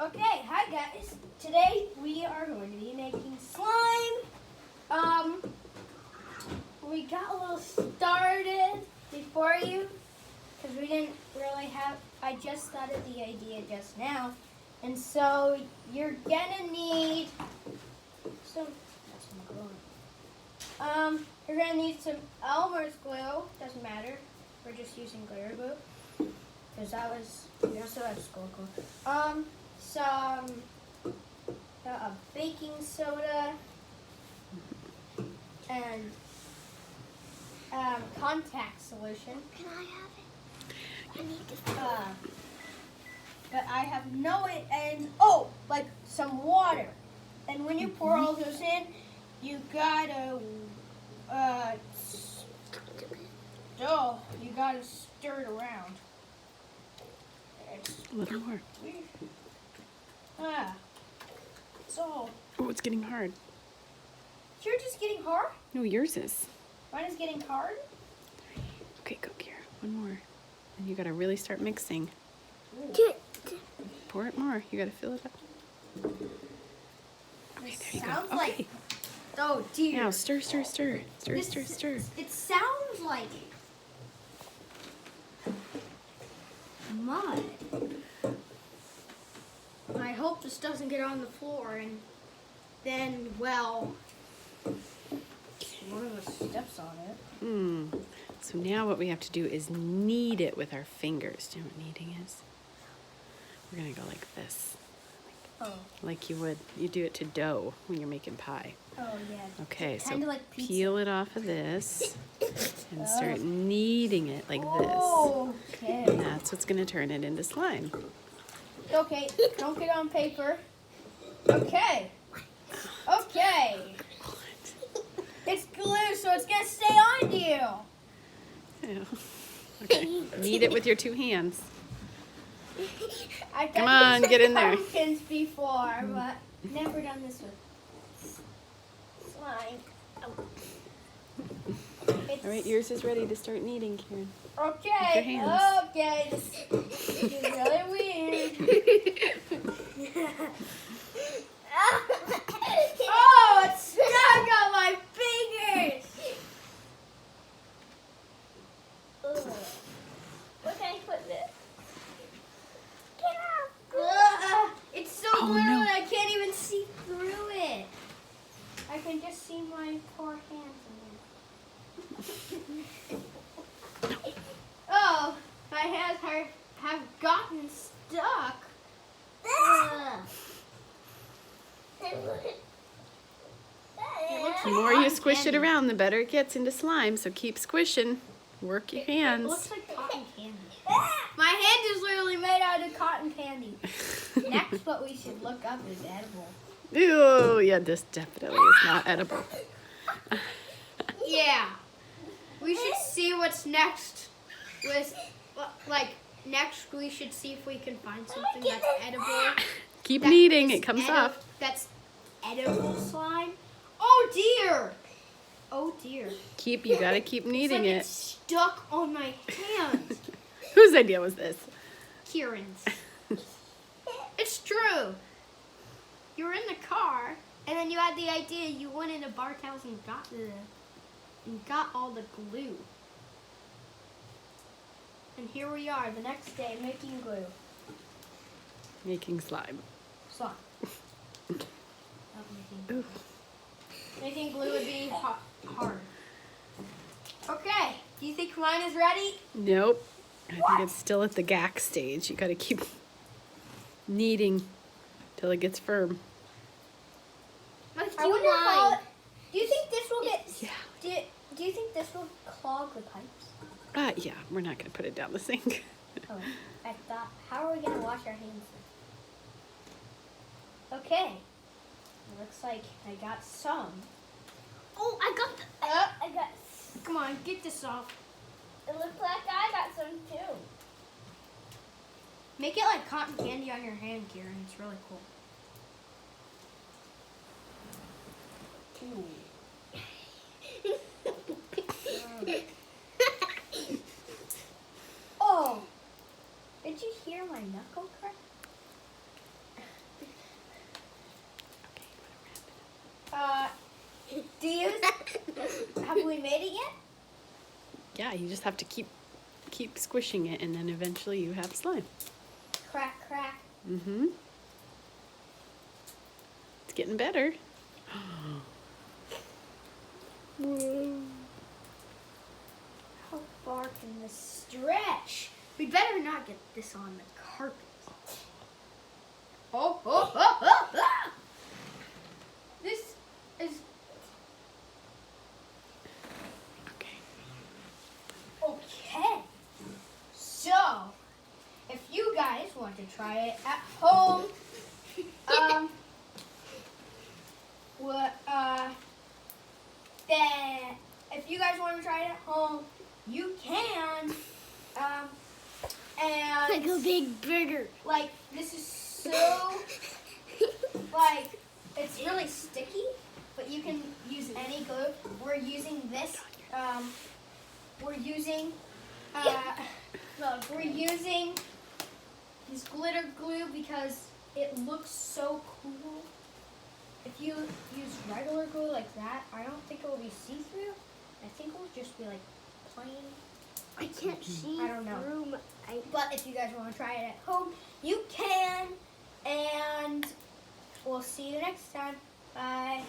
Okay, hi guys. Today we are going to be making slime. We got a little started before you because we didn't really have. I just thought of the idea just now, and so you're gonna need some. That's some glue. You're gonna need some Elmer's glue. Doesn't matter. We're just using glitter glue because we also have school glue. Some baking soda and contact solution. Can I have it? I need this. But I have no it, and like some water. And when you pour all those in, you gotta you gotta stir it around. A little more. So. Oh, it's getting hard. You're just getting hard? No, yours is. Mine is getting hard? Okay, go, Kira. One more. And you gotta really start mixing. Pour it more. You gotta fill it up. Okay, there you Sounds go. like. Okay. Oh dear. Now stir, stir, stir. Stir, stir, stir. It sounds like mud. I hope this doesn't get on the floor and then, well, one of the steps on it. So now what we have to do is knead it with our fingers. Do you know what kneading is? We're gonna go like this. Like you would, you do it to dough when you're making pie. Oh, yeah. Okay, so Kinda like pizza. peel it off of this and start kneading it like this. Okay. And that's what's gonna turn it into slime. Okay, don't get on paper. Okay. Okay. It's glue, so it's gonna stay on you. Yeah. Okay, knead it with your two hands. I've Come done on, this get with in there. pumpkins before, but never done this with slime. All right, yours is ready to start kneading, Karen. Okay. With your hands. Okay. This is really weird. Oh, it's stuck on my fingers. Where can I put this? It's so Oh, blurry no. I can't even see through it. I can just see my poor hands in there. Oh, my hands have gotten stuck. The more you squish it around, the better it gets into slime. So keep squishing. Work your It hands. looks like cotton candy. My hand is literally made out of cotton candy. Next, what we should look up is edible. Ew, yeah, this definitely is not edible. Yeah. We should see what's next. Next we should see if we can find something that's edible. Keep That kneading, is it comes off. That's edible slime. Oh dear. Oh dear. You gotta keep kneading It's stuck on my hand. Whose idea was this? Kieran's. It's true. You were in the car, and then you had the idea. You went into Bart's house and got all the glue. And here we are, the next day, making glue. Making slime. Slime. Making glue would be hard. Okay. Do you think mine is ready? Nope. I think it's still at the gack stage. You gotta keep kneading till it gets firm. I wonder how. Do you think this will get? Yeah. Do you think this will clog the pipes? Yeah, we're not gonna put it down the sink. Oh, I thought. How are we gonna wash our hands? Okay. It looks like I got some. Oh, I got I got. Come on, get this off. It looks like I got some too. Make it like cotton candy on your hand, Kieran. It's really cool. Ooh. Oh, did you hear my knuckle crack? Have we made it yet? Yeah, you just have to keep squishing it, and then eventually you have slime. Crack, crack. Mm-hmm. It's getting better. Whoa. How far can this stretch? We better not get this on the carpet. Oh, oh, oh, oh, oh. This is Okay. okay. So, if you guys want to try it at home, then if you guys want to try it at home, you can. And Like a big burger. like this is so like it's really sticky, but you can use any glue. We're using this. We're using this glitter glue because it looks so cool. If you use regular glue like that, I don't think it will be see-through. I think it will just be like plain. I can't see I don't know. through my... But if you guys want to try it at home, you can. And we'll see you next time. Bye.